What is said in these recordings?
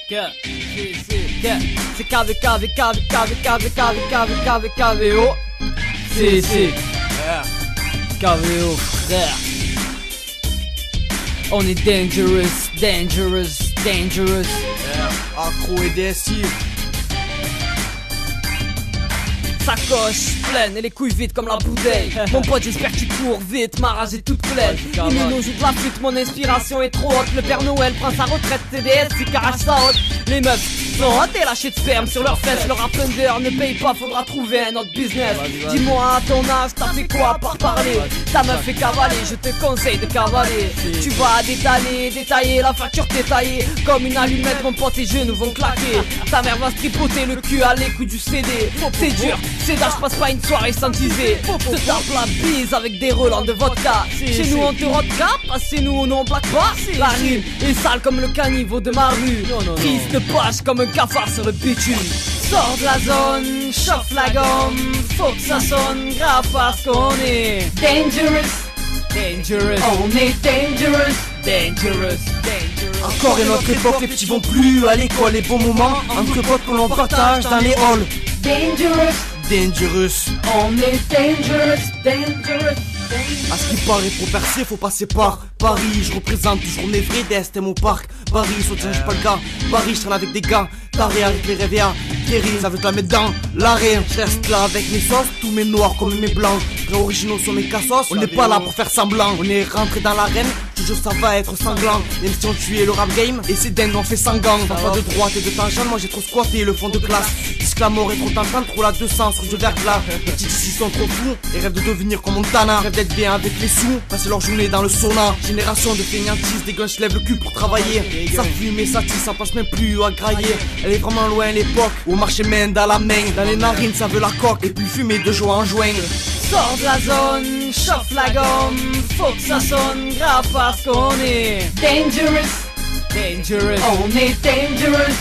C'est KVO. C'est KVO, frère. On est dangerous. Accro et DSI. Sacoche pleine et les couilles vides comme la bouteille. Mon pote, j'espère que tu cours vite, ma rage est toute pleine. Les minots jouent de la flûte, mon inspiration est trop haute. Le Père Noël prend sa retraite, TDS, il carage sa haute. Les meufs sont hautes et lâchées de sperme sur leurs fesses. Leur appender ne paye pas, faudra trouver un autre business. Dis-moi à ton âge, t'as fait quoi par parler? Ta meuf fait cavaler, je te conseille de cavaler. Tu vas détailler la facture détaillée. Comme une allumette, mon pote, tes genoux vont claquer. Ta mère va se tripoter le cul à l'écoute du CD. C'est dur, c'est d'âge, je passe pas une soirée sans teaser. Je te tape la bise avec des relents de vodka. Chez nous on te rodka, passez-nous nous on plaque pas. La rime est sale comme le caniveau de ma rue. Prise de page comme un cafard sur le bitume. Sors de la zone, chauffe la gomme. Faut que ça sonne grave parce qu'on est dangerous. On est dangerous. Encore une autre époque, les petits vont plus à l'école. Les bons moments entre potes que l'on partage dans les halls. Dangerous. On est dangerous. À ce qui paraît, pour percer, faut passer par Paris. Je représente toujours mes vrais destes et mon parc. Paris, soutien, j'ai pas le gars. Paris, je traîne avec des gars. Taré avec les rêves, Thierry, ça veut te la mettre dans l'arrêt. Je reste là avec mes sauces, tous mes noirs comme mes blancs. Très originaux sont mes cassos. On n'est pas là pour faire semblant. On est rentré dans l'arène. Toujours ça va être sanglant. Même si on tuait le rap game. Et c'est dingue, on fait sans gants. Pas de droite et de tangente, moi j'ai trop squatté le fond de classe. Disque la mort est trop tentante, trop la 200 sur du verglas. Les petits ici sont trop fous et rêvent de devenir comme Montana. Rêvent d'être bien avec les sous, passer leur journée dans le sauna. Génération de feignantistes, des gars se lèvent le cul pour travailler. Ça fume et ça tisse, ça passe même plus à grailler. Elle est vraiment loin l'époque où on marchait main dans la main. Dans les narines ça veut la coque et puis fumer de joie en joint. Sors de la zone, chauffe la gomme. Faut que ça sonne grave parce qu'on est dangerous. On est dangerous.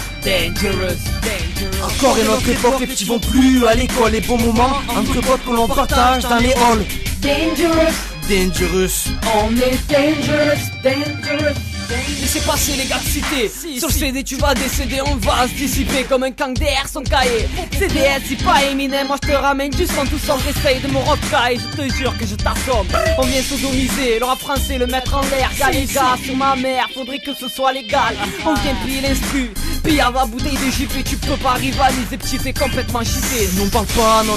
Encore une autre époque, les petits vont plus à l'école. Les bons moments entre potes que l'on partage dans les halls. Dangerous. On est dangerous. Laissez passer les gars de cité. Sur le CD tu vas décéder, on va se dissiper comme un kang derrière son cahier. CDS c'est pas Eminem, moi je te ramène du son tout sans essaye de mon rock caille. Je te jure que je t'assomme. On vient sodomiser, le rap français, le mettre en l'air. Gars les gars, sur ma mère, faudrait que ce soit légal. On vient plier l'instru, puis à la bouteille de JP. Tu peux pas rivaliser, petit fait complètement chissé. Nous on parle pas, non,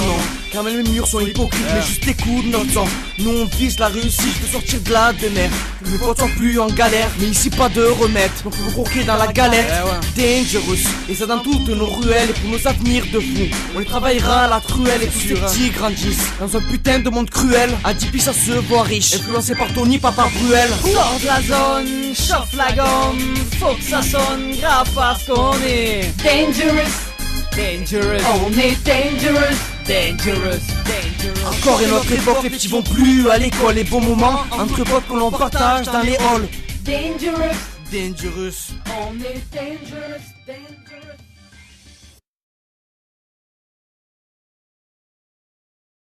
car même les murs sont hypocrites, mais juste écoute notre sang. Nous on vise la réussite, je peux sortir de la demeure. Que mes potes soient plus en galère, mais ici pas de remède. Donc faut vous croquer dans la galette. Dangerous, et ça dans toutes nos ruelles. Et pour nos avenirs de fous, on les travaillera à la truelle. Et tous ces petits grandissent dans un putain de monde cruel. À 10 piges ça se voit riche, influencé par Tony, papa Bruel. Sors de la zone, chauffe la gomme. Faut que ça sonne grave parce qu'on est dangerous. On est dangerous. Encore une autre époque, les petits vont plus à l'école. Les bons moments entre potes que l'on partage dans les halls. Dangerous. Dangerous. On est dangerous.